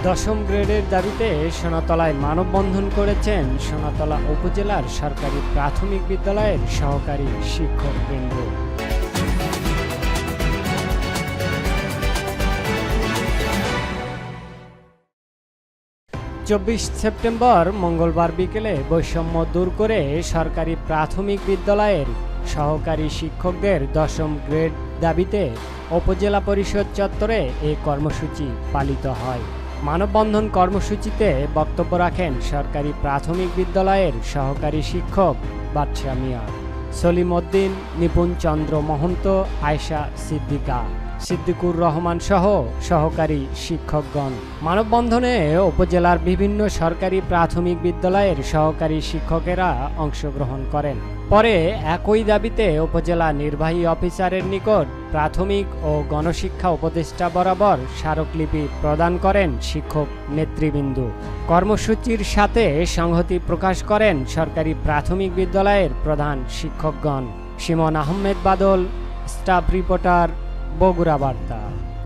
দশম গ্রেডের দাবিতে সোনাতলায় মানববন্ধন করেছেন সোনাতলা উপজেলার সরকারি প্রাথমিক বিদ্যালয়ের সহকারী শিক্ষকবৃন্দ। 24 সেপ্টেম্বর মঙ্গলবার বিকেলে বৈষম্য দূর করে সরকারি প্রাথমিক বিদ্যালয়ের সহকারী শিক্ষকদের দশম গ্রেড দাবিতে উপজেলা পরিষদ চত্বরে এই কর্মসূচি পালিত হয়। মানববন্ধন কর্মসূচিতে বক্তব্য রাখেন সরকারি প্রাথমিক বিদ্যালয়ের সহকারী শিক্ষক বাদশা মিয়া, সলিম উদ্দিন, নিপুণ চন্দ্র মহন্ত, আয়েশা সিদ্দিকা, সিদ্দিকুর রহমান সহ সহকারী শিক্ষকগণ। মানববন্ধনে উপজেলার বিভিন্ন সরকারি প্রাথমিক বিদ্যালয়ের সহকারী শিক্ষকেরা অংশগ্রহণ করেন। পরে একই দাবিতে উপজেলা নির্বাহী অফিসারের নিকট প্রাথমিক ও গণশিক্ষা উপদেষ্টা বরাবর স্মারকলিপি প্রদান করেন শিক্ষক নেতৃবৃন্দ। কর্মসূচির সাথে সংহতি প্রকাশ করেন সরকারি প্রাথমিক বিদ্যালয়ের প্রধান শিক্ষকগণ। সিমন আহমেদ বাদল, স্টাফ রিপোর্টার, বগুড়া বার্তা।